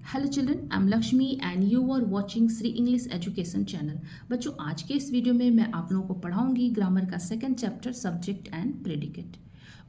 Hello children, I am Lakshmi and you are watching Shri English education channel. बच्चों, आज के इस वीडियो में मैं आप लोगों को पढ़ाऊंगी ग्रामर का second chapter subject and predicate.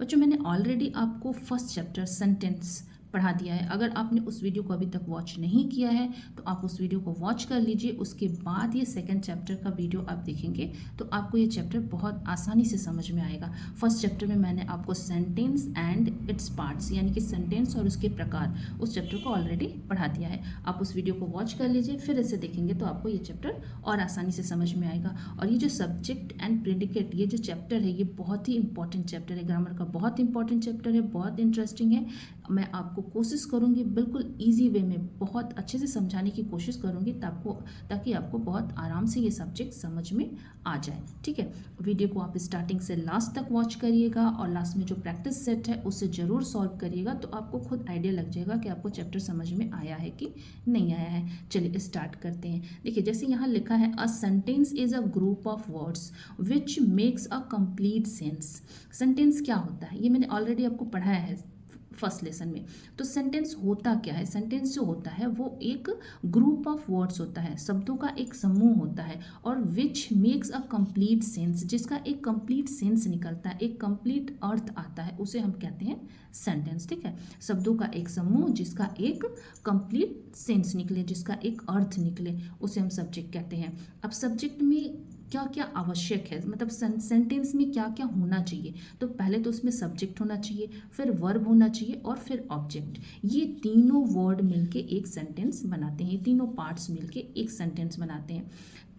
बच्चों, मैंने ऑलरेडी आपको फर्स्ट चैप्टर सेंटेंस पढ़ा दिया है। अगर आपने उस वीडियो को अभी तक वॉच नहीं किया है तो आप उस वीडियो को वॉच कर लीजिए। उसके बाद ये सेकंड चैप्टर का वीडियो आप देखेंगे तो आपको ये चैप्टर बहुत आसानी से समझ में आएगा। फर्स्ट चैप्टर में मैंने आपको सेंटेंस एंड इट्स पार्ट्स यानी कि सेंटेंस और उसके प्रकार उस चैप्टर को ऑलरेडी पढ़ा दिया है। आप उस वीडियो को वॉच कर लीजिए, फिर इसे देखेंगे तो आपको ये चैप्टर और आसानी से समझ में आएगा। और ये जो सब्जेक्ट एंड प्रेडिकेट ये जो चैप्टर है ये बहुत ही इंपॉर्टेंट चैप्टर है, ग्रामर का बहुत इंपॉर्टेंट चैप्टर है, बहुत इंटरेस्टिंग है। मैं आपको कोशिश करूंगी बिल्कुल इजी वे में बहुत अच्छे से समझाने की कोशिश करूंगी ताकि आपको बहुत आराम से ये सब्जेक्ट समझ में आ जाए। ठीक है, वीडियो को आप स्टार्टिंग से लास्ट तक वॉच करिएगा और लास्ट में जो प्रैक्टिस सेट है उससे ज़रूर सॉल्व करिएगा, तो आपको खुद आइडिया लग जाएगा कि आपको चैप्टर समझ में आया है कि नहीं आया है। चलिए स्टार्ट करते हैं। देखिए, जैसे यहाँ लिखा है a sentence is a group of words which makes a complete sense. Sentence क्या होता है ये मैंने ऑलरेडी आपको पढ़ाया है फर्स्ट लेसन में। तो सेंटेंस होता क्या है? सेंटेंस जो होता है वो एक ग्रुप ऑफ वर्ड्स होता है, शब्दों का एक समूह होता है, और which makes a complete sense, जिसका एक कंप्लीट सेंस निकलता है, एक कंप्लीट अर्थ आता है, उसे हम कहते हैं सेंटेंस। ठीक है, शब्दों का एक समूह जिसका एक कंप्लीट सेंस निकले, जिसका एक अर्थ निकले, उसे हम सब्जेक्ट कहते हैं। अब सब्जेक्ट में क्या क्या आवश्यक है, मतलब सेंटेंस में क्या क्या होना चाहिए, तो पहले तो उसमें सब्जेक्ट होना चाहिए, फिर वर्ब होना चाहिए और फिर ऑब्जेक्ट। ये तीनों वर्ड मिलके एक सेंटेंस बनाते हैं, ये तीनों पार्ट्स मिलके एक सेंटेंस बनाते हैं।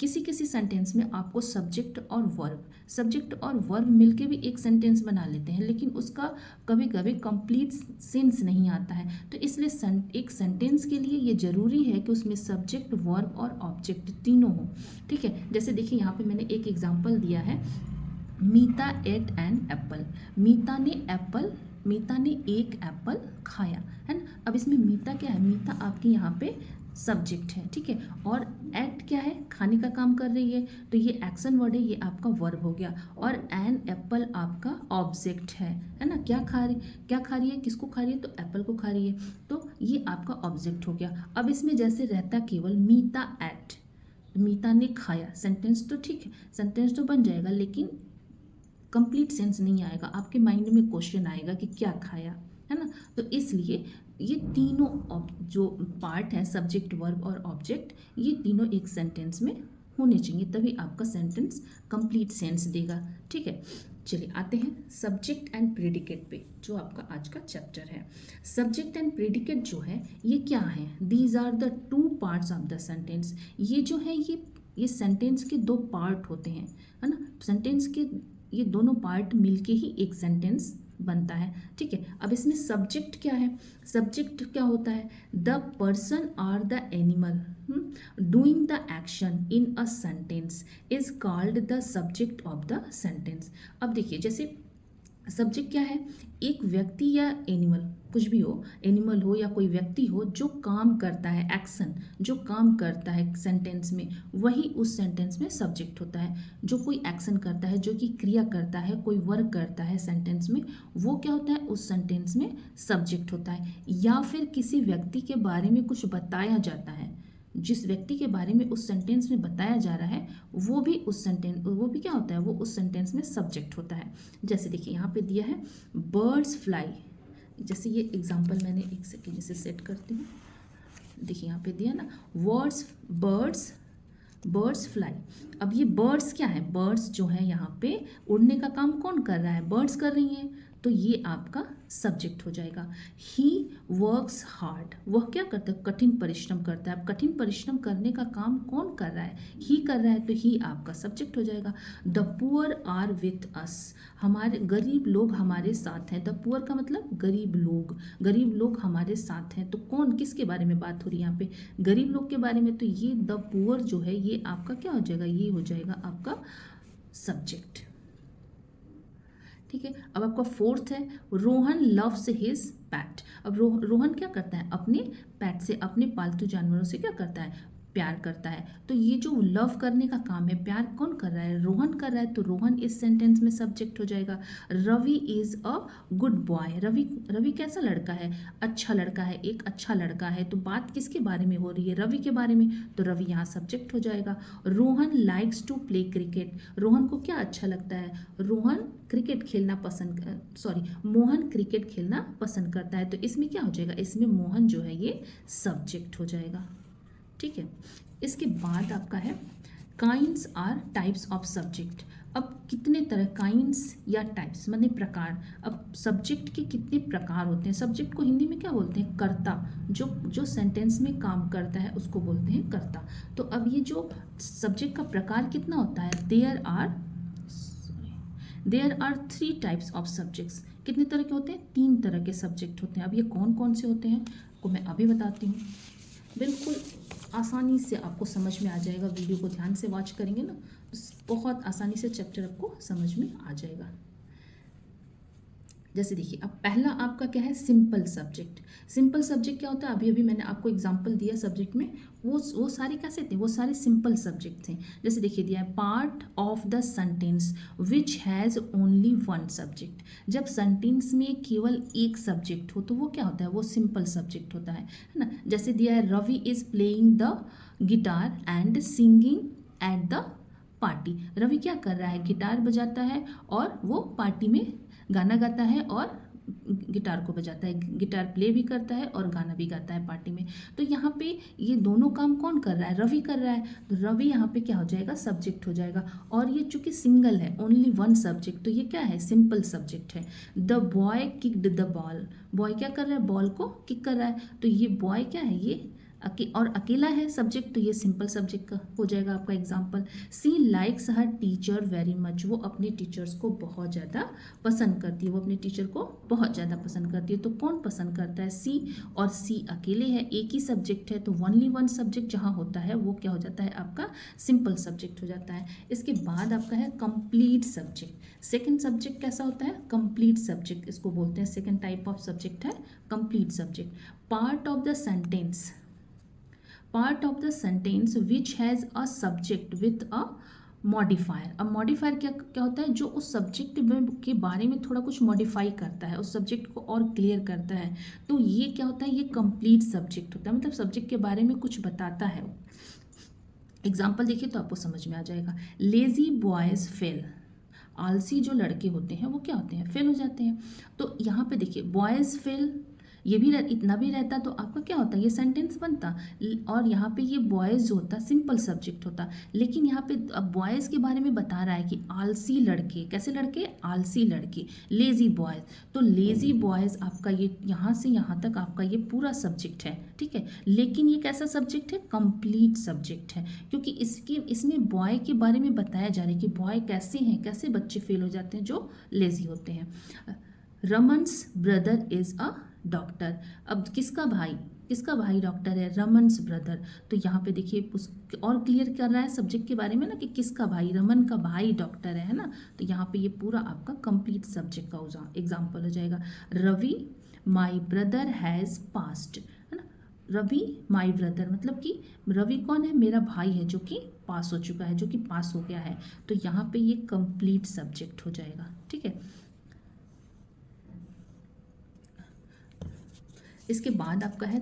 किसी किसी सेंटेंस में आपको सब्जेक्ट और वर्ब मिलके भी एक सेंटेंस बना लेते हैं, लेकिन उसका कभी कभी कंप्लीट सेंस नहीं आता है। तो इसलिए एक सेंटेंस के लिए ये जरूरी है कि उसमें सब्जेक्ट, वर्ब और ऑब्जेक्ट तीनों हो। ठीक है, जैसे देखिए यहाँ पे मैंने एक एग्जांपल दिया है, मीता एट एन एप्पल। मीता ने एक एप्पल खाया, है ना। अब इसमें मीता क्या है? मीता आपकी यहाँ पे सब्जेक्ट है, ठीक है, और एट क्या है? खाने का काम कर रही है, तो ये एक्शन वर्ड है, ये आपका वर्ब हो गया, और एन एप्पल आपका ऑब्जेक्ट है ना। क्या खा रही है? किसको खा रही है? तो एप्पल को खा रही है, तो ये आपका ऑब्जेक्ट हो गया। अब इसमें जैसे रहता केवल मीता एट, मीता ने खाया, सेंटेंस तो ठीक है, सेंटेंस तो बन जाएगा, लेकिन कंप्लीट सेंस नहीं आएगा। आपके माइंड में क्वेश्चन आएगा कि क्या खाया, है ना। तो इसलिए ये तीनों जो पार्ट है, सब्जेक्ट, वर्ब और ऑब्जेक्ट, ये तीनों एक सेंटेंस में होने चाहिए, तभी आपका सेंटेंस कंप्लीट सेंस देगा। ठीक है, चलिए आते हैं सब्जेक्ट एंड प्रेडिकेट पे, जो आपका आज का चैप्टर है। सब्जेक्ट एंड प्रेडिकेट जो है ये क्या है? These are the two parts of the sentence. ये जो है ये सेंटेंस के दो पार्ट होते हैं, है ना। सेंटेंस के ये दोनों पार्ट मिलके ही एक सेंटेंस बनता है। ठीक है, अब इसमें सब्जेक्ट क्या है? सब्जेक्ट क्या होता है? द पर्सन और the animal doing the action in a sentence is called the subject of the sentence. अब देखिए, जैसे सब्जेक्ट क्या है? एक व्यक्ति या एनिमल, कुछ भी हो, एनिमल हो या कोई व्यक्ति हो जो काम करता है, एक्शन जो काम करता है सेंटेंस में, वही उस सेंटेंस में सब्जेक्ट होता है। जो कोई एक्शन करता है, जो कि क्रिया करता है, कोई वर्क करता है सेंटेंस में, वो क्या होता है? उस सेंटेंस में सब्जेक्ट होता है। या फिर किसी व्यक्ति के बारे में कुछ बताया जाता है, जिस व्यक्ति के बारे में उस सेंटेंस में बताया जा रहा है, वो भी क्या होता है? वो उस सेंटेंस में सब्जेक्ट होता है। जैसे देखिए यहाँ पे दिया है बर्ड्स फ्लाई। जैसे ये एग्जांपल मैंने एक सेकेंड से सेट करती हूँ। देखिए यहाँ पे दिया ना, बर्ड्स फ्लाई। अब ये बर्ड्स क्या है? बर्ड्स जो है यहाँ पे उड़ने का काम कौन कर रहा है? बर्ड्स कर रही हैं, तो ये आपका सब्जेक्ट हो जाएगा। ही वर्क्स हार्ड, वह क्या करता है? कठिन परिश्रम करता है। अब कठिन परिश्रम करने का काम कौन कर रहा है? ही कर रहा है, तो ही आपका सब्जेक्ट हो जाएगा। The poor are with us, हमारे गरीब लोग हमारे साथ हैं। द पुअर का मतलब गरीब लोग हमारे साथ हैं, तो कौन, किसके बारे में बात हो रही है यहाँ पे? गरीब लोग के बारे में। तो ये द पुअर जो है ये आपका क्या हो जाएगा? ये हो जाएगा आपका सब्जेक्ट। ठीक है, अब आपका फोर्थ है रोहन लव्स हिज पैट। अब रोहन क्या करता है? अपने पैट से, अपने पालतू जानवरों से क्या करता है? प्यार करता है। तो ये जो लव करने का काम है, प्यार कौन कर रहा है? रोहन कर रहा है। तो रोहन इस सेंटेंस में सब्जेक्ट हो जाएगा। Ravi is a good boy. Ravi Ravi कैसा लड़का है? अच्छा लड़का है, एक अच्छा लड़का है। तो बात किसके बारे में हो रही है? रवि के बारे में। तो रवि यहाँ सब्जेक्ट हो जाएगा। Rohan likes to play cricket. Rohan को क्या अच्छा लगता है? रोहन क्रिकेट खेलना मोहन क्रिकेट खेलना पसंद करता है। तो इसमें क्या हो जाएगा? इसमें मोहन जो है ये सब्जेक्ट हो जाएगा। ठीक है। इसके बाद आपका है kinds or types of subject. अब कितने तरह, काइंड्स या टाइप्स माने प्रकार। अब सब्जेक्ट के कितने प्रकार होते हैं? सब्जेक्ट को हिंदी में क्या बोलते हैं? कर्ता। जो सेंटेंस में काम करता है उसको बोलते हैं कर्ता। तो अब ये जो सब्जेक्ट का प्रकार कितना होता है? There are 3 types of subjects. कितने तरह के होते हैं? 3 तरह के सब्जेक्ट होते हैं। अब ये कौन कौन से होते हैं को मैं अभी बताती हूँ। बिल्कुल आसानी से आपको समझ में आ जाएगा। वीडियो को ध्यान से वॉच करेंगे ना तो बहुत आसानी से चैप्टर आपको समझ में आ जाएगा। जैसे देखिए, अब पहला आपका क्या है? Simple subject. सिंपल सब्जेक्ट क्या होता है? अभी अभी मैंने आपको एग्जांपल दिया सब्जेक्ट में, वो सारे कैसे थे? वो सारे सिंपल सब्जेक्ट थे। जैसे देखिए दिया है part of the sentence which has only one subject. जब सेंटेंस में केवल एक सब्जेक्ट हो तो वो क्या होता है? वो सिंपल सब्जेक्ट होता है ना। जैसे दिया है Ravi is playing the guitar and singing at the party. Ravi क्या कर रहा है? गिटार बजाता है और वो पार्टी में गाना गाता है और गिटार को बजाता है। गिटार प्ले भी करता है और गाना भी गाता है पार्टी में। तो यहाँ पे ये दोनों काम कौन कर रहा है? रवि कर रहा है। तो रवि यहाँ पे क्या हो जाएगा? सब्जेक्ट हो जाएगा। और ये चूंकि सिंगल है, ओनली वन सब्जेक्ट, तो ये क्या है? सिंपल सब्जेक्ट है। The boy kicked the ball. Boy क्या कर रहा है? बॉल को किक कर रहा है। तो ये बॉय क्या है? ये और अकेला है सब्जेक्ट, तो ये सिंपल सब्जेक्ट का हो जाएगा आपका एग्जाम्पल। सी लाइक्स हर टीचर वेरी मच। वो अपने टीचर्स को बहुत ज़्यादा पसंद करती है। वो अपने टीचर को बहुत ज़्यादा पसंद करती है। तो कौन पसंद करता है? सी। और सी अकेले है, एक ही सब्जेक्ट है। तो ओनली वन सब्जेक्ट जहाँ होता है वो क्या हो जाता है? आपका सिंपल सब्जेक्ट हो जाता है। इसके बाद आपका है कंप्लीट सब्जेक्ट। सेकेंड सब्जेक्ट कैसा होता है? कंप्लीट सब्जेक्ट इसको बोलते हैं। सेकेंड टाइप ऑफ सब्जेक्ट है complete subject. Part of the sentence which has a subject with a modifier. अब मॉडिफायर क्या क्या होता है? जो उस सब्जेक्ट के बारे में थोड़ा कुछ मॉडिफाई करता है, उस सब्जेक्ट को और क्लियर करता है। तो ये क्या होता है? ये कंप्लीट सब्जेक्ट होता है। मतलब सब्जेक्ट के बारे में कुछ बताता है। एग्जाम्पल देखिए तो आपको समझ में आ जाएगा। Lazy boys fail. आलसी जो लड़के होते हैं वो क्या होते हैं? फेल हो जाते हैं। तो यहाँ पे देखिए बॉयज फेल, ये भी इतना भी रहता तो आपका क्या होता? ये सेंटेंस बनता। और यहाँ पे ये बॉयज़ जो होता सिंपल सब्जेक्ट होता। लेकिन यहाँ पे अब बॉयज़ के बारे में बता रहा है कि आलसी लड़के। कैसे लड़के? आलसी लड़के, लेजी बॉयज़। तो लेजी बॉयज़ आपका ये यहाँ से यहाँ तक आपका ये पूरा सब्जेक्ट है। ठीक है। लेकिन ये कैसा सब्जेक्ट है? कंप्लीट सब्जेक्ट है। क्योंकि इसमें बॉय के बारे में बताया जा रहा है कि बॉय कैसे हैं, कैसे बच्चे फेल हो जाते हैं जो लेजी होते हैं। रमन्स ब्रदर इज अ डॉक्टर। अब किसका भाई डॉक्टर है? रमन्स ब्रदर। तो यहाँ पे देखिए और क्लियर कर रहा है सब्जेक्ट के बारे में ना कि किसका भाई? रमन का भाई डॉक्टर है ना। तो यहाँ पे ये पूरा आपका कंप्लीट सब्जेक्ट का एग्जाम्पल हो जाएगा। Ravi my brother has passed, है ना। रवि माई ब्रदर मतलब कि रवि कौन है? मेरा भाई है जो कि पास हो चुका है, जो कि पास हो गया है। तो यहाँ पे ये कंप्लीट सब्जेक्ट हो जाएगा। ठीक है। इसके बाद आपका है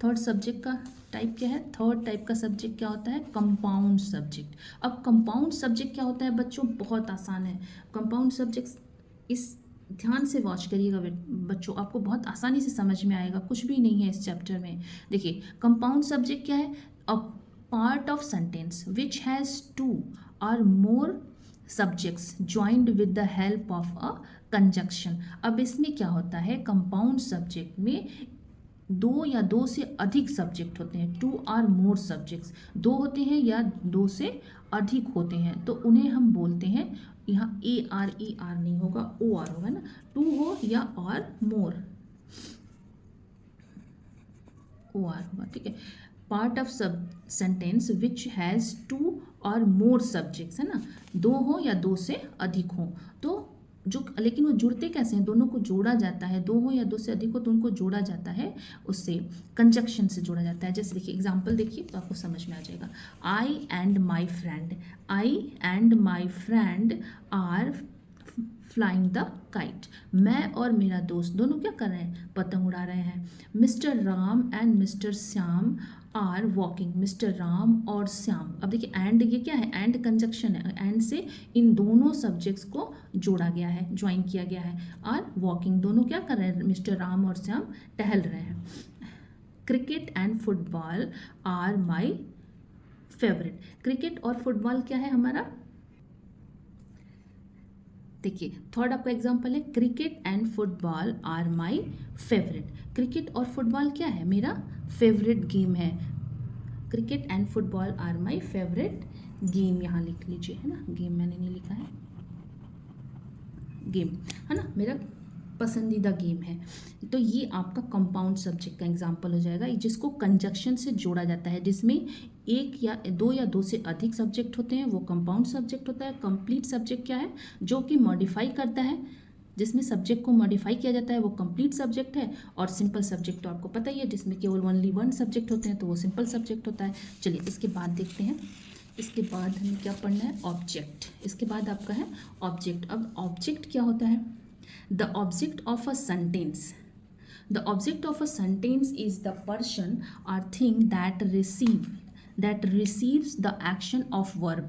थर्ड सब्जेक्ट का टाइप क्या है? थर्ड टाइप का सब्जेक्ट क्या होता है? Compound subject. अब कंपाउंड सब्जेक्ट क्या होता है बच्चों? बहुत आसान है कंपाउंड सब्जेक्ट। इस ध्यान से वॉच करिएगा बच्चों, आपको बहुत आसानी से समझ में आएगा। कुछ भी नहीं है इस चैप्टर में। देखिए कंपाउंड सब्जेक्ट क्या है? A part of sentence which has 2 or more subjects joined with the help of a conjunction. अब इसमें क्या होता है? कंपाउंड सब्जेक्ट में 2 या 2 से अधिक सब्जेक्ट होते हैं। 2 or more सब्जेक्ट्स, 2 होते हैं या 2 से अधिक होते हैं। तो उन्हें हम बोलते हैं, यहाँ AR ER नहीं होगा, OR होगा ना। 2 हो या और मोर, OR होगा। ठीक है। पार्ट ऑफ सब सेंटेंस विच हैज़ 2 और मोर सब्जेक्ट्स, है ना। 2 हो या 2 से अधिक हो। तो जो, लेकिन वो जुड़ते कैसे हैं, दोनों को जोड़ा जाता है, दो हो या दो से अधिक हो तो उनको जोड़ा जाता है, उससे कंजक्शन से जोड़ा जाता है। जैसे देखिए एग्जाम्पल देखिए तो आपको समझ में आ जाएगा। I and my friend, I and my friend are flying the kite, मैं और मेरा दोस्त दोनों क्या कर रहे हैं, पतंग उड़ा रहे हैं। Mister Ram and Mister Shyam are walking, Mister Ram और श्याम, अब देखिए एंड, ये क्या है, एंड कंजक्शन है, एंड से इन दोनों सब्जेक्ट्स को जोड़ा गया है, ज्वाइन किया गया है। आर वॉकिंग, दोनों क्या कर रहे हैं, मिस्टर राम और श्याम टहल रहे हैं। Cricket and football are my favourite, cricket और फुटबॉल क्या है हमारा, देखिए थर्ड आपका एग्जाम्पल है, cricket and football are my favourite, cricket और फुटबॉल क्या है, मेरा फेवरेट गेम है। Cricket and football are my favourite game, यहाँ लिख लीजिए, है ना, गेम मैंने नहीं लिखा है, गेम है ना, मेरा पसंदीदा गेम है। तो ये आपका कंपाउंड सब्जेक्ट का एग्जाम्पल हो जाएगा, जिसको कंजक्शन से जोड़ा जाता है, जिसमें एक या दो से अधिक सब्जेक्ट होते हैं, वो कंपाउंड सब्जेक्ट होता है। कंप्लीट सब्जेक्ट क्या है, जो कि मॉडिफाई करता है, जिसमें सब्जेक्ट को मॉडिफाई किया जाता है, वो कंप्लीट सब्जेक्ट है। और सिंपल सब्जेक्ट तो आपको पता ही है, जिसमें केवल ओनली वन सब्जेक्ट होते हैं, तो वो सिंपल सब्जेक्ट होता है। चलिए इसके बाद देखते हैं, इसके बाद हमें क्या पढ़ना है, ऑब्जेक्ट। इसके बाद आपका है ऑब्जेक्ट। अब ऑब्जेक्ट क्या होता है, the object of a sentence, the object of a sentence is the person or thing that receives the action of verb.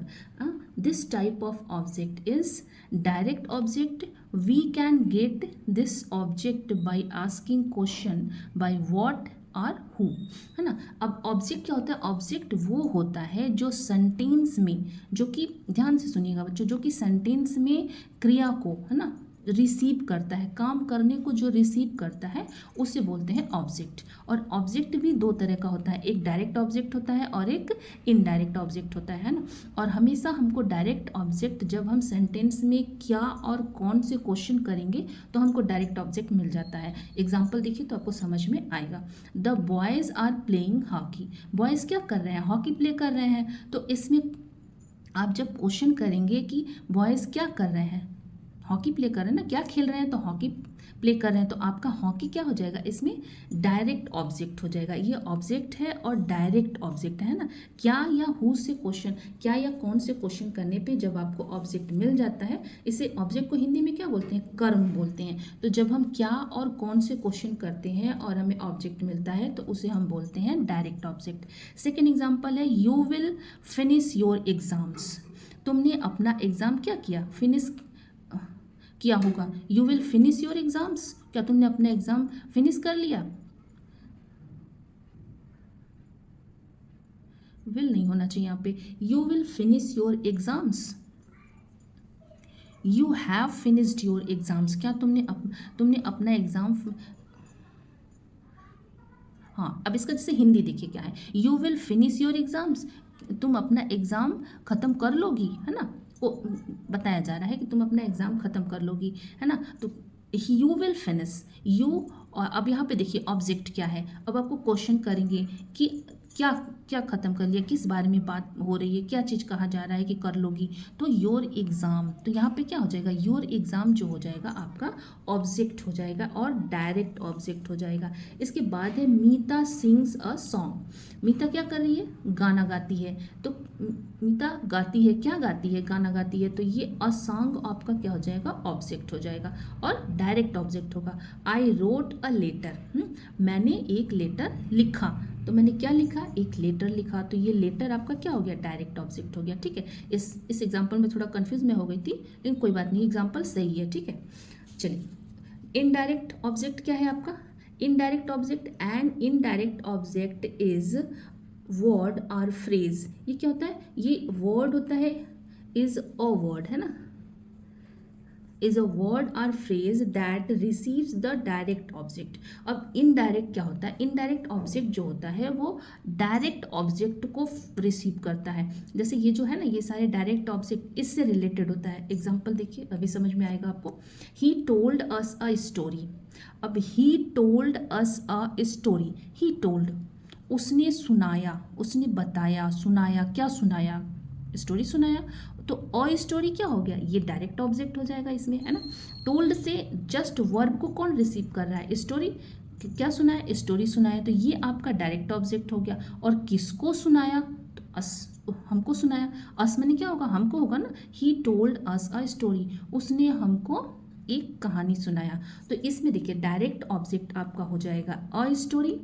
This type of object is direct object. We can get this object by asking question by what और who, है ना। अब object क्या होता है, object वो होता है जो सेंटेंस में, जो कि ध्यान से सुनिएगा बच्चों, जो कि सेंटेंस में क्रिया को, है ना, रिसीव करता है, काम करने को जो रिसीव करता है उसे बोलते हैं ऑब्जेक्ट। और ऑब्जेक्ट भी दो तरह का होता है, एक डायरेक्ट ऑब्जेक्ट होता है और एक इनडायरेक्ट ऑब्जेक्ट होता है ना। और हमेशा हमको डायरेक्ट ऑब्जेक्ट, जब हम सेंटेंस में क्या और कौन से क्वेश्चन करेंगे तो हमको डायरेक्ट ऑब्जेक्ट मिल जाता है। एग्जाम्पल देखिए तो आपको समझ में आएगा। The boys are playing hockey, boys क्या कर रहे हैं, हॉकी प्ले कर रहे हैं। तो इसमें आप जब क्वेश्चन करेंगे कि बॉयज़ क्या कर रहे हैं, हॉकी प्ले कर रहे हैं ना, क्या खेल रहे हैं, तो हॉकी प्ले कर रहे हैं, तो आपका हॉकी क्या हो जाएगा, इसमें डायरेक्ट ऑब्जेक्ट हो जाएगा। ये ऑब्जेक्ट है और डायरेक्ट ऑब्जेक्ट है ना। क्या या हु से क्वेश्चन, क्या या कौन से क्वेश्चन करने पे जब आपको ऑब्जेक्ट मिल जाता है, इसे ऑब्जेक्ट को हिंदी में क्या बोलते हैं, कर्म बोलते हैं। तो जब हम क्या और कौन से क्वेश्चन करते हैं और हमें ऑब्जेक्ट मिलता है तो उसे हम बोलते हैं डायरेक्ट ऑब्जेक्ट। सेकेंड एग्जाम्पल है, you will finish your exams, तुमने अपना एग्जाम क्या किया, फिनिश किया होगा। You will finish your exams, क्या तुमने अपना एग्जाम फिनिश कर लिया, विल नहीं होना चाहिए यहाँ पे, you will finish your exams, you have finished your exams, क्या तुमने अपना एग्जाम, हाँ। अब इसका जैसे हिंदी देखिए क्या है, you will finish your exams, तुम अपना एग्जाम खत्म कर लोगी, है ना, वो बताया जा रहा है कि तुम अपना एग्जाम खत्म कर लोगी, है ना। तो यू विल फिनिश, यू, और अब यहाँ पे देखिए ऑब्जेक्ट क्या है। अब आपको क्वेश्चन करेंगे कि क्या क्या खत्म कर लिया, किस बारे में बात हो रही है, क्या चीज़ कहा जा रहा है कि कर लोगी, तो योर एग्ज़ाम, तो यहाँ पे क्या हो जाएगा, योर एग्ज़ाम जो हो जाएगा आपका ऑब्जेक्ट हो जाएगा और डायरेक्ट ऑब्जेक्ट हो जाएगा। इसके बाद है मीता सिंग्स अ सॉन्ग, मीता क्या कर रही है, गाना गाती है। तो मीता गाती है, क्या गाती है, गाना गाती है, तो ये अ सॉन्ग आपका क्या हो जाएगा, ऑब्जेक्ट हो जाएगा और डायरेक्ट ऑब्जेक्ट होगा। आई रोट अ लेटर, मैंने एक लेटर लिखा, तो मैंने क्या लिखा, एक लेटर लिखा, तो ये लेटर आपका क्या हो गया, डायरेक्ट ऑब्जेक्ट हो गया। ठीक है, इस एग्जाम्पल में थोड़ा कंफ्यूज में हो गई थी, लेकिन कोई बात नहीं, एग्जाम्पल सही है। ठीक है, चलिए इनडायरेक्ट ऑब्जेक्ट क्या है आपका, indirect object, and indirect object is word और फ्रेज। ये क्या होता है, ये वर्ड होता है, इज अ वर्ड, है ना, is a word or phrase that receives the direct object। अब इनडायरेक्ट क्या होता है, इनडायरेक्ट ऑब्जेक्ट जो होता है वो डायरेक्ट ऑब्जेक्ट को रिसीव करता है। जैसे ये जो है ना, ये सारे डायरेक्ट ऑब्जेक्ट इससे रिलेटेड होता है। एग्जाम्पल देखिए, अभी समझ में आएगा आपको। He told us a story, अब he told us a story, he told, उसने सुनाया, उसने बताया, सुनाया, क्या सुनाया, स्टोरी सुनाया। तो अ स्टोरी क्या हो गया, ये डायरेक्ट ऑब्जेक्ट हो जाएगा इसमें, है ना। टोल्ड से जस्ट वर्ब को कौन रिसीव कर रहा है, स्टोरी, क्या सुना है, स्टोरी सुनाया, तो ये आपका डायरेक्ट ऑब्जेक्ट हो गया। और किसको सुनाया, तो अस, हमको सुनाया, अस मैंने क्या होगा, हमको होगा ना, he told us a story, उसने हमको एक कहानी सुनाया। तो इसमें देखिए डायरेक्ट ऑब्जेक्ट आपका हो जाएगा अ स्टोरी,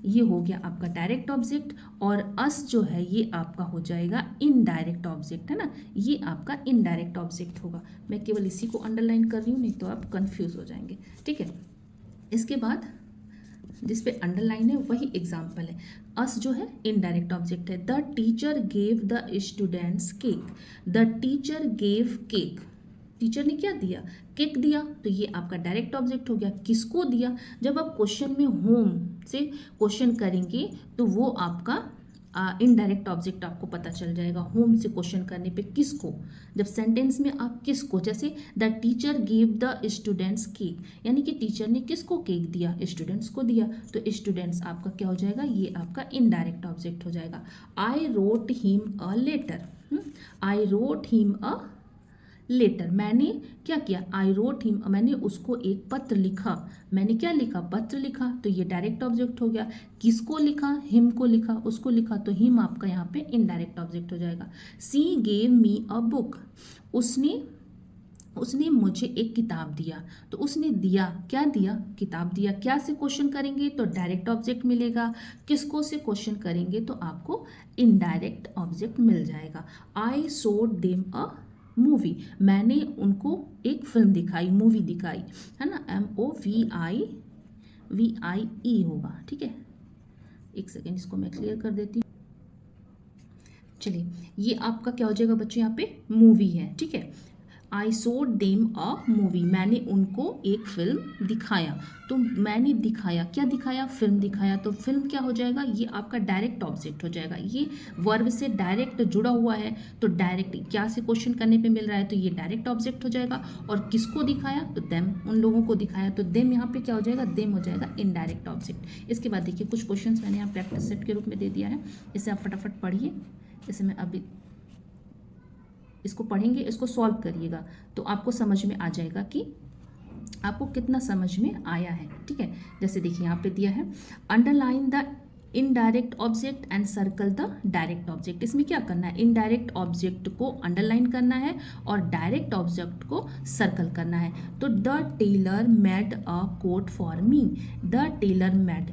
ये हो गया आपका डायरेक्ट ऑब्जेक्ट, और अस जो है ये आपका हो जाएगा इनडायरेक्ट ऑब्जेक्ट, है ना, ये आपका इनडायरेक्ट ऑब्जेक्ट होगा। मैं केवल इसी को अंडरलाइन कर रही हूँ, नहीं तो आप कंफ्यूज हो जाएंगे, ठीक है। इसके बाद जिस पे अंडरलाइन है वही एग्जाम्पल है। अस जो है इनडायरेक्ट ऑब्जेक्ट है। The teacher gave the students cake, the teacher gave cake, teacher ने क्या दिया, केक दिया, तो ये आपका डायरेक्ट ऑब्जेक्ट हो गया। किसको दिया, जब आप क्वेश्चन में होम से क्वेश्चन करेंगे तो वो आपका इनडायरेक्ट ऑब्जेक्ट आपको पता चल जाएगा। होम से क्वेश्चन करने पे किसको, जब सेंटेंस में आप किसको, जैसे the teacher give the students cake, यानी कि टीचर ने किसको केक दिया, स्टूडेंट्स को दिया, तो स्टूडेंट्स आपका क्या हो जाएगा, ये आपका इनडायरेक्ट ऑब्जेक्ट हो जाएगा। I wrote him a letter, I wrote him a letter, मैंने क्या किया, आई रोट हिम, मैंने उसको एक पत्र लिखा, मैंने क्या लिखा, पत्र लिखा, तो ये डायरेक्ट ऑब्जेक्ट हो गया। किसको लिखा, हिम को लिखा, उसको लिखा, तो हिम आपका यहाँ पे इनडायरेक्ट ऑब्जेक्ट हो जाएगा। सी गेव मी अ बुक, उसने उसने मुझे एक किताब दिया, तो उसने दिया, क्या दिया, किताब दिया। क्या से क्वेश्चन करेंगे तो डायरेक्ट ऑब्जेक्ट मिलेगा, किसको से क्वेश्चन करेंगे तो आपको इनडायरेक्ट ऑब्जेक्ट मिल जाएगा। I showed them a movie, मैंने उनको एक फिल्म दिखाई, मूवी दिखाई, है ना, MOVIE होगा, ठीक है। एक सेकेंड इसको मैं क्लियर कर देती हूँ। चलिए ये आपका क्या हो जाएगा बच्चों, यहाँ पे मूवी है, ठीक है। I showed them a movie, मैंने उनको एक फिल्म दिखाया, तो मैंने दिखाया, क्या दिखाया, फिल्म दिखाया, तो फिल्म क्या हो जाएगा, ये आपका डायरेक्ट ऑब्जेक्ट हो जाएगा। ये वर्ब से डायरेक्ट जुड़ा हुआ है, तो डायरेक्ट क्या से क्वेश्चन करने पे मिल रहा है, तो ये डायरेक्ट ऑब्जेक्ट हो जाएगा। और किसको दिखाया, तो देम, उन लोगों को दिखाया, तो देम यहाँ पे क्या हो जाएगा, देम हो जाएगा इनडायरेक्ट ऑब्जेक्ट। इसके बाद देखिए कुछ क्वेश्चन मैंने यहाँ प्रैक्टिस सेट के रूप में दे दिया है, इसे आप फटाफट पढ़िए। जैसे मैं अभी इसको पढ़ेंगे, इसको सॉल्व करिएगा, तो आपको समझ में आ जाएगा कि आपको कितना समझ में आया है, ठीक है। जैसे देखिए यहाँ पे दिया है, underline the indirect object and circle the direct object. इसमें क्या करना है, इनडायरेक्ट ऑब्जेक्ट को अंडरलाइन करना है और डायरेक्ट ऑब्जेक्ट को सर्कल करना है। तो the tailor made a coat for me, the tailor made,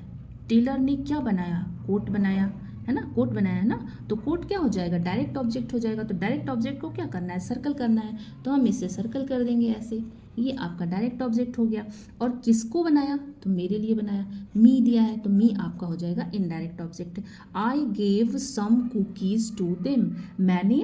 tailor ने क्या बनाया, कोट बनाया, है ना, कोट बनाया है ना, तो कोट क्या हो जाएगा, डायरेक्ट ऑब्जेक्ट हो जाएगा। तो डायरेक्ट ऑब्जेक्ट को क्या करना है, सर्कल करना है, तो हम इसे सर्कल कर देंगे ऐसे, ये आपका डायरेक्ट ऑब्जेक्ट हो गया। और किसको बनाया, तो मेरे लिए बनाया, मी दिया है, तो मी आपका हो जाएगा indirect object. I gave some cookies to them, मैंने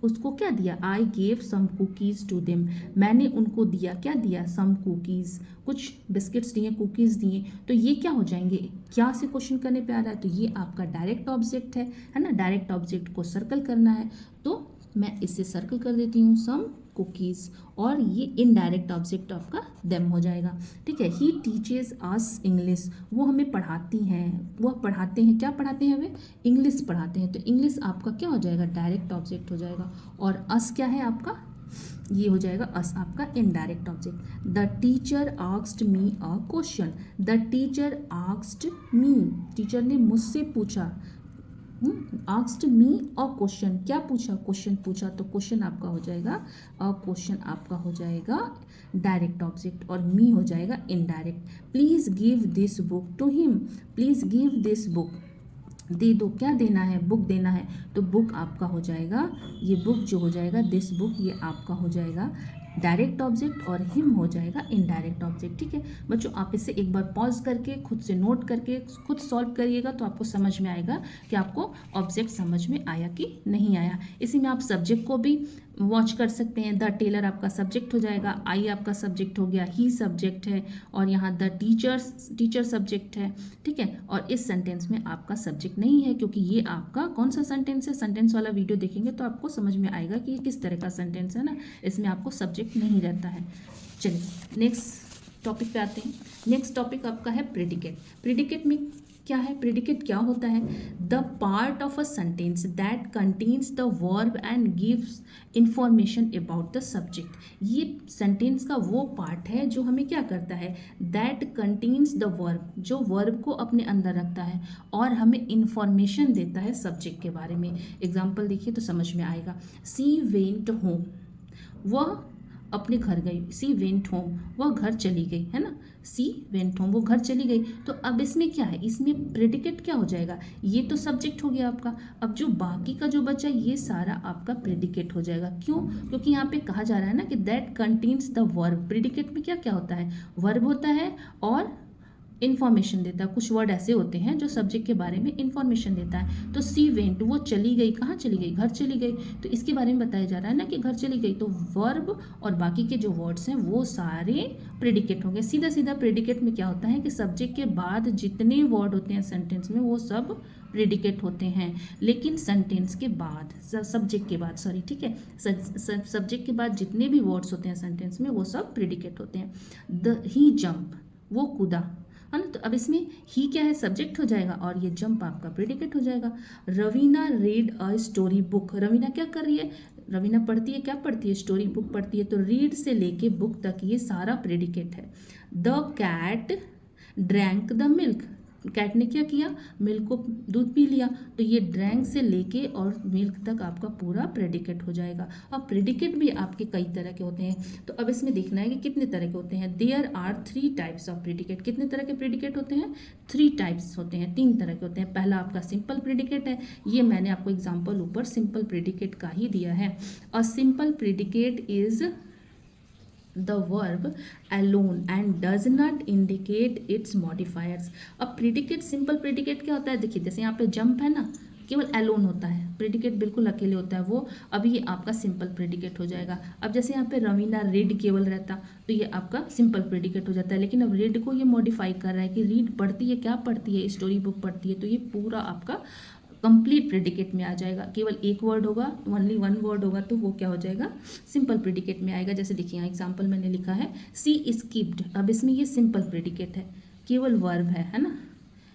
उसको क्या दिया, I gave some cookies to them, मैंने उनको दिया, क्या दिया, सम कुकीज़, कुछ बिस्किट्स दिए, कुकीज़ दिए, तो ये क्या हो जाएंगे, क्या से क्वेश्चन करने पे आ रहा है, तो ये आपका डायरेक्ट ऑब्जेक्ट है ना। डायरेक्ट ऑब्जेक्ट को सर्कल करना है, तो मैं इसे सर्कल कर देती हूँ, सम कुकीज़, और ये इनडायरेक्ट ऑब्जेक्ट आपका देम हो जाएगा, ठीक है। ही टीचेज अस इंग्लिश, वो हमें पढ़ाती हैं, वह पढ़ाते हैं, क्या पढ़ाते हैं, वे इंग्लिश पढ़ाते हैं, तो इंग्लिश आपका क्या हो जाएगा, डायरेक्ट ऑब्जेक्ट हो जाएगा। और अस क्या है आपका, ये हो जाएगा अस आपका indirect object. The teacher asked me a question, the teacher asked me, teacher ने मुझसे पूछा, आस्क्ड मी अ क्वेश्चन, क्या पूछा, क्वेश्चन पूछा, तो क्वेश्चन आपका हो जाएगा, अ क्वेश्चन आपका हो जाएगा डायरेक्ट ऑब्जेक्ट, और मी हो जाएगा indirect. Please give this book to him, please give this book, दे दो, क्या देना है, बुक देना है, तो बुक आपका हो जाएगा, ये बुक जो हो जाएगा, दिस बुक, ये आपका हो जाएगा डायरेक्ट ऑब्जेक्ट, और हिम हो जाएगा इनडायरेक्ट ऑब्जेक्ट, ठीक है। बच्चों आप इसे एक बार पॉज करके खुद से नोट करके खुद सॉल्व करिएगा, तो आपको समझ में आएगा कि आपको ऑब्जेक्ट समझ में आया कि नहीं आया। इसी में आप सब्जेक्ट को भी वॉच कर सकते हैं। द टेलर आपका सब्जेक्ट हो जाएगा, आई आपका सब्जेक्ट हो गया, ही सब्जेक्ट है, और यहाँ द टीचर सब्जेक्ट है, ठीक है। और इस सेंटेंस में आपका सब्जेक्ट नहीं है, क्योंकि ये आपका कौन सा सेंटेंस है, सेंटेंस वाला वीडियो देखेंगे तो आपको समझ में आएगा कि ये किस तरह का सेंटेंस है ना, इसमें आपको सब्जेक्ट नहीं रहता है। चलिए नेक्स्ट टॉपिक पे आते हैं। नेक्स्ट टॉपिक आपका है प्रेडिकेट। प्रेडिकेट में क्या है? प्रेडिकेट क्या होता है? The part of a sentence that contains the verb and gives information about the subject. ये सेंटेंस का वो पार्ट है जो हमें क्या करता है? दैट कंटेन्स द वर्ब, जो वर्ब को अपने अंदर रखता है और हमें इंफॉर्मेशन देता है सब्जेक्ट के बारे में। एग्जाम्पल देखिए तो समझ में आएगा। सी वेंट होम, वह अपने घर गई। सी वेंट होम, वह घर चली गई, है ना। सी वेंट होम, वो घर चली गई। तो अब इसमें क्या है? इसमें प्रेडिकेट क्या हो जाएगा? ये तो सब्जेक्ट हो गया आपका। अब जो बाकी का जो बचा ये सारा आपका प्रेडिकेट हो जाएगा। क्यों? क्योंकि यहाँ पे कहा जा रहा है ना कि that contains the verb. Predicate में क्या क्या होता है? वर्ब होता है और इन्फॉर्मेशन देता है। कुछ वर्ड ऐसे होते हैं जो सब्जेक्ट के बारे में इन्फॉर्मेशन देता है। तो सी वेंट, वो चली गई। कहाँ चली गई? घर चली गई। तो इसके बारे में बताया जा रहा है ना कि घर चली गई। तो वर्ब और बाकी के जो वर्ड्स हैं वो सारे प्रेडिकेट होंगे। सीधा सीधा प्रेडिकेट में क्या होता है कि सब्जेक्ट के बाद जितने वर्ड होते हैं सेंटेंस में वो सब प्रेडिकेट होते हैं। लेकिन सेंटेंस के बाद, सब्जेक्ट के बाद, सॉरी, ठीक है, सब्जेक्ट के बाद जितने भी वर्ड्स होते हैं सेंटेंस में वो सब प्रेडिकेट होते हैं। द ही जंप, वो कूदा, है ना। तो अब इसमें ही क्या है? सब्जेक्ट हो जाएगा और ये जंप आपका प्रेडिकेट हो जाएगा। Raveena read a story book, Raveena क्या कर रही है? रवीना पढ़ती है, क्या पढ़ती है? स्टोरी बुक पढ़ती है। तो रीड से लेके बुक तक ये सारा प्रेडिकेट है। The cat drank the milk, cat ने क्या किया? मिल्क को, दूध पी लिया। तो ये ड्रैंक से लेके और मिल्क तक आपका पूरा प्रेडिकेट हो जाएगा। और प्रेडिकेट भी आपके कई तरह के होते हैं। तो अब इसमें देखना है कि कितने तरह के होते हैं। There are 3 types of predicate. कितने तरह के प्रेडिकेट होते हैं? 3 टाइप्स होते हैं, 3 तरह के होते हैं। पहला आपका सिंपल प्रेडिकेट है। ये मैंने आपको एग्जाम्पल ऊपर सिंपल प्रेडिकेट का ही दिया है। A simple predicate is the verb alone and does not indicate its modifiers। अब प्रेडिकेट, सिंपल प्रेडिकेट क्या होता है? देखिए जैसे यहाँ पे जंप है ना, केवल एलोन होता है, प्रेडिकेट बिल्कुल अकेले होता है वो। अब ये आपका सिंपल प्रेडिकेट हो जाएगा। अब जैसे यहाँ पे रवीना रीड केवल रहता तो ये आपका सिंपल प्रेडिकेट हो जाता है। लेकिन अब रीड को ये मॉडिफाई कर रहा है कि रीड पढ़ती है, क्या पढ़ती है? स्टोरी बुक पढ़ती है। तो ये पूरा आपका कंप्लीट प्रेडिकेट में आ जाएगा। केवल एक वर्ड होगा, ओनली वन वर्ड होगा तो वो क्या हो जाएगा? सिंपल प्रेडिकेट में आएगा। जैसे देखिए यहाँ एग्जांपल मैंने लिखा है सी स्किप्ड। अब इसमें ये सिंपल प्रेडिकेट है, केवल वर्ब है ना।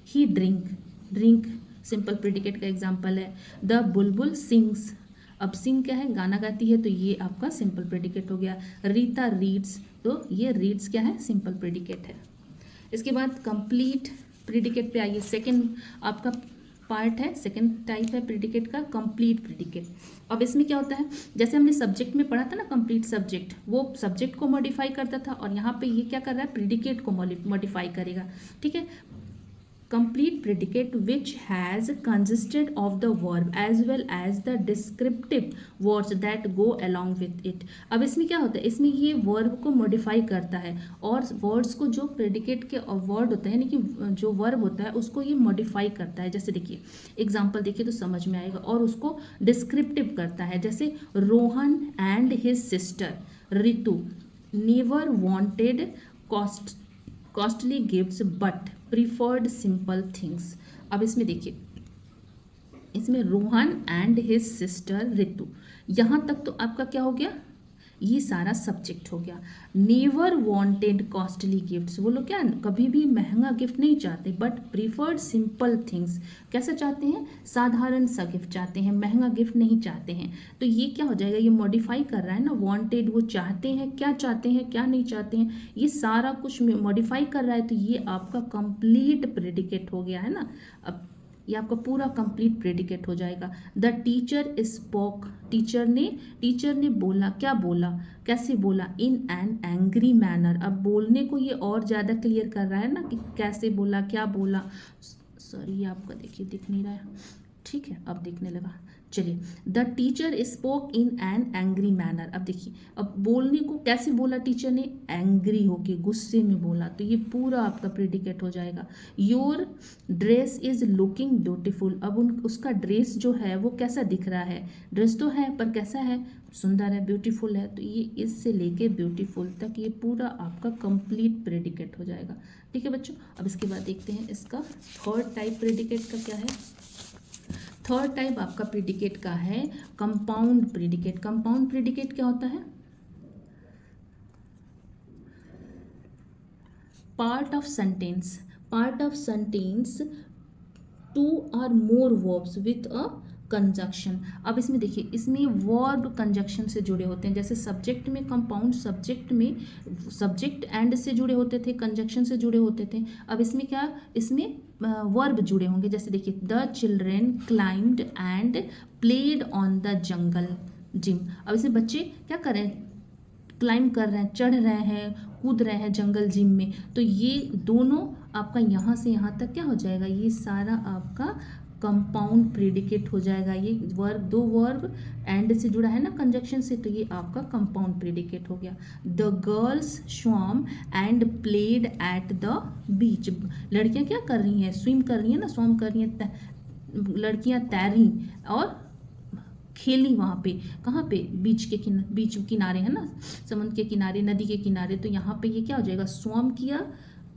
ही ड्रिंक, ड्रिंक सिंपल प्रेडिकेट का एग्जांपल है। द बुलबुल सिंग्स, अब सिंग क्या है? गाना गाती है। तो ये आपका सिंपल प्रेडिकेट हो गया। रीता रीड्स, तो ये रीड्स क्या है? सिंपल प्रेडिकेट है। इसके बाद कंप्लीट प्रेडिकेट पे आइए। सेकेंड आपका पार्ट है, सेकेंड टाइप है प्रेडिकेट का, कंप्लीट प्रेडिकेट। अब इसमें क्या होता है? जैसे हमने सब्जेक्ट में पढ़ा था ना, कंप्लीट सब्जेक्ट, वो सब्जेक्ट को मॉडिफाई करता था और यहाँ पे ये क्या कर रहा है? प्रेडिकेट को मॉडिफाई करेगा, ठीक है। complete predicate which has consisted of the verb as well as the descriptive words that go along with it। अब इसमें क्या होता है? इसमें ये वर्ब को मॉडिफाई करता है और वर्ड्स को, जो प्रेडिकेट के वर्ड होता है यानी कि जो वर्ब होता है उसको ये मॉडिफाई करता है। जैसे देखिए एग्जाम्पल देखिए तो समझ में आएगा। और उसको डिस्क्रिप्टिव करता है। जैसे Rohan and his sister Ritu never wanted costly gifts but preferred simple things. अब इसमें देखिए, इसमें Rohan and his sister Ritu, यहाँ तक तो आपका क्या हो गया? ये सारा सब्जेक्ट हो गया। नेवर वॉन्टेड कॉस्टली गिफ्ट्स, वो लोग क्या कभी भी महंगा गिफ्ट नहीं चाहते, बट प्रीफर्ड सिंपल थिंग्स, कैसा चाहते हैं? साधारण सा गिफ्ट चाहते हैं, महंगा गिफ्ट नहीं चाहते हैं। तो ये क्या हो जाएगा? ये मॉडिफाई कर रहा है ना। वॉन्टेड वो चाहते हैं, क्या चाहते हैं, क्या नहीं चाहते हैं, ये सारा कुछ मॉडिफाई कर रहा है। तो ये आपका कंप्लीट प्रेडिकेट हो गया है ना। अब ये आपका पूरा कंप्लीट प्रेडिकेट हो जाएगा। द टीचर स्पोक, टीचर ने बोला, क्या बोला, कैसे बोला? In an angry manner. अब बोलने को ये और ज़्यादा क्लियर कर रहा है ना कि कैसे बोला, क्या बोला। सॉरी ये आपका देखिए दिख नहीं रहा है, ठीक है अब दिखने लगा। चलिए, the teacher spoke in an angry manner. अब देखिए, अब बोलने को कैसे बोला टीचर ने? एंग्री होके, गुस्से में बोला। तो ये पूरा आपका प्रेडिकेट हो जाएगा। Your dress is looking beautiful. अब उसका ड्रेस जो है वो कैसा दिख रहा है? ड्रेस तो है पर कैसा है? सुंदर है, ब्यूटीफुल है। तो ये इससे लेके ब्यूटीफुल तक ये पूरा आपका कंप्लीट प्रेडिकेट हो जाएगा, ठीक है बच्चों। अब इसके बाद देखते हैं इसका थर्ड टाइप प्रेडिकेट का क्या है। थर्ड टाइप आपका प्रेडिकेट का है कंपाउंड प्रेडिकेट। कंपाउंड प्रेडिकेट क्या होता है? पार्ट ऑफ सेंटेंस टू और मोर वर्ब्स विथ अ कंजक्शन। अब इसमें देखिए, इसमें वर्ब कंजक्शन से जुड़े होते हैं। जैसे सब्जेक्ट में कंपाउंड सब्जेक्ट में सब्जेक्ट एंड से जुड़े होते थे, कंजक्शन से जुड़े होते थे। अब इसमें क्या, इसमें वर्ब जुड़े होंगे। जैसे देखिए, the children climbed and played on the jungle gym. अब इसमें बच्चे क्या करें, क्लाइंब कर रहे हैं, चढ़ रहे हैं, कूद रहे हैं जंगल जिम में। तो ये दोनों आपका यहाँ से यहाँ तक क्या हो जाएगा, ये सारा आपका कंपाउंड प्रेडिकेट हो जाएगा। ये वर्ब, दो वर्ब एंड से जुड़ा है ना कंजक्शन से, तो ये आपका कंपाउंड प्रेडिकेट हो गया। The girls swam and played at the beach. लड़कियां क्या कर रही हैं, स्विम कर रही हैं ना, स्वम कर रही हैं, लड़कियां तैरी और खेली वहाँ पे। कहाँ पे, बीच के बीच किनारे है ना, समुद्र के किनारे, नदी के किनारे। तो यहाँ पे ये क्या हो जाएगा, स्वम किया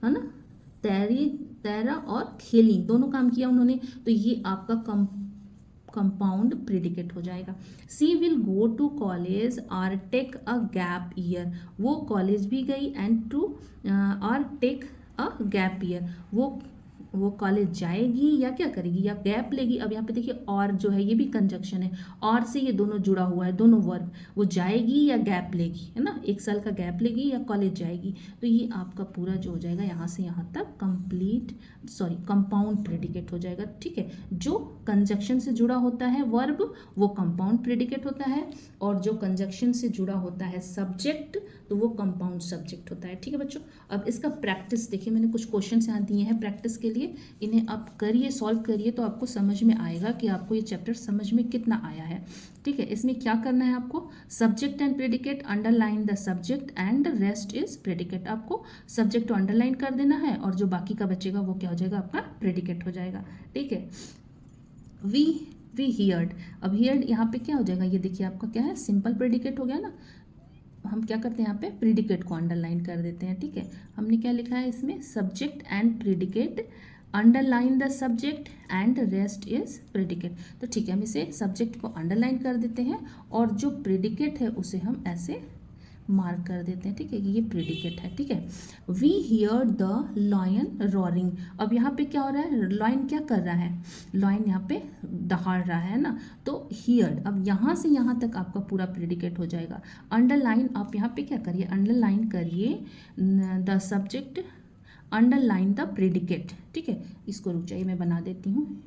है ना, तैरा और खेली, दोनों काम किया उन्होंने। तो ये आपका कंपाउंड प्रेडिकेट हो जाएगा। सी विल गो टू कॉलेज और टेक अ गैप ईयर। वो कॉलेज भी गई एंड टू और टेक अ गैप ईयर, वो कॉलेज जाएगी या क्या करेगी, या गैप लेगी। अब यहाँ पे देखिए, और जो है ये भी कंजक्शन है, और से ये दोनों जुड़ा हुआ है, दोनों वर्ब। वो जाएगी या गैप लेगी, है ना, 1 साल का गैप लेगी या कॉलेज जाएगी। तो ये आपका पूरा जो हो जाएगा यहाँ से यहाँ तक कंपाउंड प्रेडिकेट हो जाएगा। ठीक है, जो कंजक्शन से जुड़ा होता है वर्ब वो कंपाउंड प्रेडिकेट होता है, और जो कंजक्शन से जुड़ा होता है सब्जेक्ट तो वो कंपाउंड सब्जेक्ट होता है। ठीक है बच्चों, अब इसका प्रैक्टिस देखिए, मैंने कुछ क्वेश्चन यहाँ दिए हैं प्रैक्टिस के लिए, इन्हें आप करिए, सॉल्व करिए, तो आपको समझ में आएगा कि आपको ये चैप्टर समझ में कितना आया है। ठीक है, इसमें क्या करना है आपको, subject and predicate, underline the subject and rest is predicate. आपको सब्जेक्ट को अंडरलाइन कर देना है, और जो बाकी का बचेगा वो क्या हो जाएगा, आपका प्रेडिकेट हो जाएगा। ठीक है, वी हियर्ड। अब हियर्ड यहाँ पे क्या हो जाएगा, ये देखिए आपका क्या है, सिंपल प्रेडिकेट हो गया ना। हम क्या करते हैं यहाँ पे, प्रेडिकेट को अंडरलाइन कर देते हैं। ठीक है, हमने क्या लिखा है इसमें, subject and predicate, underline the subject and rest is predicate. तो ठीक है, हम इसे सब्जेक्ट को अंडरलाइन कर देते हैं, और जो प्रेडिकेट है उसे हम ऐसे मार्क कर देते हैं। ठीक है, ये प्रेडिकेट है। ठीक है, वी हियर द लॉयन रॉरिंग। अब यहाँ पे क्या हो रहा है, लॉयन क्या कर रहा है, लॉयन यहाँ पे दहाड़ रहा है ना, तो हियर्ड। अब यहाँ से यहाँ तक आपका पूरा प्रेडिकेट हो जाएगा। अंडरलाइन, आप यहाँ पे क्या करिए, अंडरलाइन करिए the subject, underline the predicate. ठीक है, इसको रुक जाइए, मैं बना देती हूँ।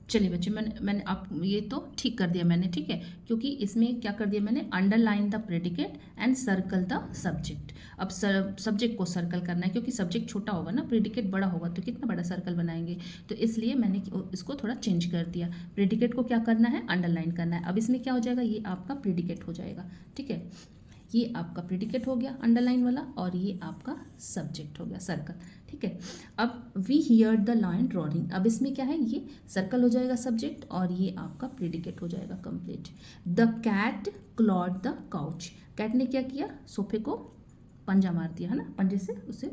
चलिए बच्चे, मैंने आप ये तो ठीक कर दिया मैंने। ठीक है, क्योंकि इसमें क्या कर दिया मैंने, underline the predicate and circle the subject. अब सब्जेक्ट को सर्कल करना है, क्योंकि सब्जेक्ट छोटा होगा ना, प्रेडिकेट बड़ा होगा, तो कितना बड़ा सर्कल बनाएंगे, तो इसलिए मैंने इसको थोड़ा चेंज कर दिया। प्रेडिकेट को क्या करना है, अंडरलाइन करना है। अब इसमें क्या हो जाएगा, ये आपका प्रेडिकेट हो जाएगा। ठीक है, ये आपका प्रेडिकेट हो गया अंडरलाइन वाला, और ये आपका सब्जेक्ट हो गया सर्कल। ठीक है, अब वी हियर द लायन रॉरिंग। अब इसमें क्या है, ये सर्कल हो जाएगा सब्जेक्ट, और ये आपका प्रेडिकेट हो जाएगा complete. The cat clawed the couch. Cat ने क्या किया, सोफे को पंजा मार दिया, है ना, पंजे से उसे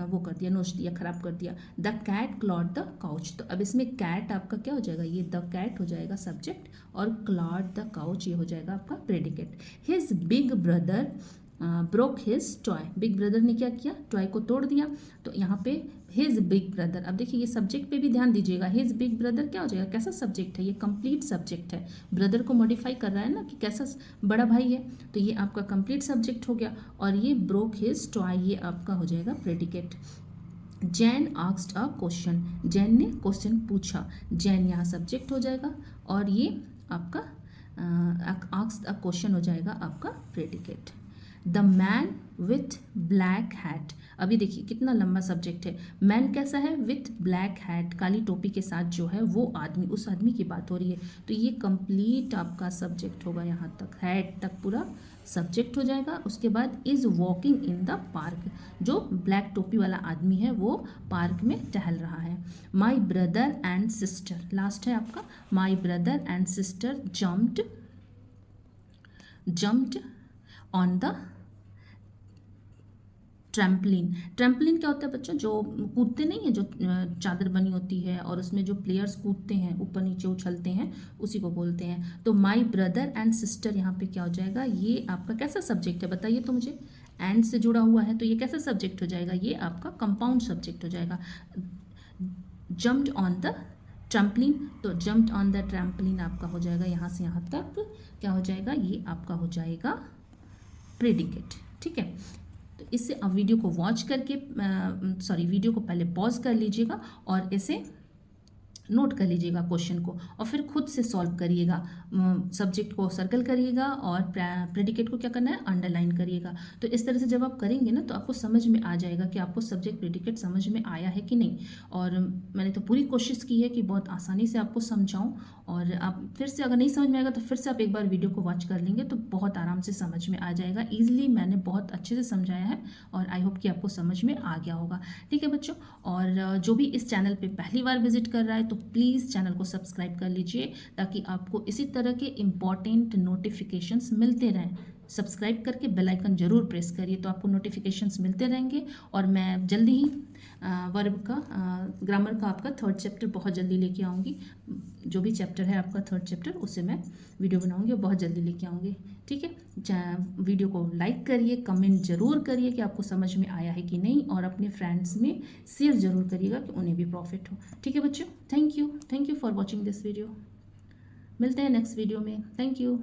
वो कर दिया, नोच दिया, खराब कर दिया। The cat clawed the couch. तो अब इसमें कैट आपका क्या हो जाएगा, ये द कैट हो जाएगा सब्जेक्ट, और क्लॉड द काउच ये हो जाएगा आपका predicate. His big brother broke his toy. Big brother ने क्या किया, टॉय को तोड़ दिया। तो यहाँ पे हिज बिग ब्रदर, अब देखिए ये सब्जेक्ट पे भी ध्यान दीजिएगा। हिज बिग ब्रदर क्या हो जाएगा, कैसा सब्जेक्ट है, ये कंप्लीट सब्जेक्ट है। ब्रदर को मॉडिफाई कर रहा है ना, कि कैसा बड़ा भाई है, तो ये आपका कंप्लीट सब्जेक्ट हो गया। और ये ब्रोक हिज टॉय, ये आपका हो जाएगा predicate. Jain asked a question. Jain ने क्वेश्चन पूछा, जैन यहाँ सब्जेक्ट हो जाएगा, और ये आपका आस्क्ड अ क्वेश्चन हो जाएगा आपका predicate. The man with black hat. अभी देखिए कितना लंबा सब्जेक्ट है। मैन कैसा है, विथ ब्लैक हैट, काली टोपी के साथ जो है वो आदमी, उस आदमी की बात हो रही है। तो ये कंप्लीट आपका सब्जेक्ट होगा, यहाँ तक हैट तक पूरा सब्जेक्ट हो जाएगा। उसके बाद is walking in the park. जो ब्लैक टोपी वाला आदमी है वो पार्क में टहल रहा है। My brother and sister, last है आपका। My brother and sister jumped on the trampoline. Trampoline क्या होता है बच्चों, जो कूदते नहीं है, जो चादर बनी होती है और उसमें जो प्लेयर्स कूदते हैं, ऊपर नीचे उछलते हैं, उसी को बोलते हैं। तो माई ब्रदर एंड सिस्टर यहाँ पे क्या हो जाएगा, ये आपका कैसा सब्जेक्ट है बताइए तो मुझे। एंड से जुड़ा हुआ है, तो ये कैसा सब्जेक्ट हो जाएगा, ये आपका कंपाउंड सब्जेक्ट हो जाएगा। जम्प्ड ऑन द ट्रैम्पलिन, तो जम्प्ड ऑन द ट्रैम्पलिन आपका हो जाएगा यहाँ से यहाँ तक, क्या हो जाएगा, ये आपका हो जाएगा प्रेडिकेट। ठीक है, तो इससे आप वीडियो को वॉच करके वीडियो को पहले पॉज कर लीजिएगा और इसे नोट कर लीजिएगा क्वेश्चन को, और फिर खुद से सॉल्व करिएगा। सब्जेक्ट को सर्कल करिएगा और प्रेडिकेट को क्या करना है, अंडरलाइन करिएगा। तो इस तरह से जब आप करेंगे ना तो आपको समझ में आ जाएगा कि आपको सब्जेक्ट प्रेडिकेट समझ में आया है कि नहीं। और मैंने तो पूरी कोशिश की है कि बहुत आसानी से आपको समझाऊं, और आप फिर से अगर नहीं समझ में आएगा तो फिर से आप एक बार वीडियो को वॉच कर लेंगे तो बहुत आराम से समझ में आ जाएगा। ईजिली मैंने बहुत अच्छे से समझाया है और आई होप कि आपको समझ में आ गया होगा। ठीक है बच्चों, और जो भी इस चैनल पे पहली बार विजिट कर रहा है तो प्लीज़ चैनल को सब्सक्राइब कर लीजिए ताकि आपको इसी तरह के इम्पॉर्टेंट नोटिफिकेशंस मिलते रहें। सब्सक्राइब करके बेल आइकन जरूर प्रेस करिए तो आपको नोटिफिकेशंस मिलते रहेंगे। और मैं जल्दी ही वर्ब का ग्रामर का आपका 3rd चैप्टर बहुत जल्दी लेके आऊँगी। जो भी चैप्टर है आपका 3rd चैप्टर उससे मैं वीडियो बनाऊँगी और बहुत जल्दी लेके आऊँगी। ठीक है, वीडियो को लाइक करिए, कमेंट ज़रूर करिए कि आपको समझ में आया है कि नहीं, और अपने फ्रेंड्स में शेयर ज़रूर करिएगा कि उन्हें भी प्रॉफिट हो। ठीक है बच्चों, thank you for watching this video. मिलते हैं नेक्स्ट वीडियो में। Thank you.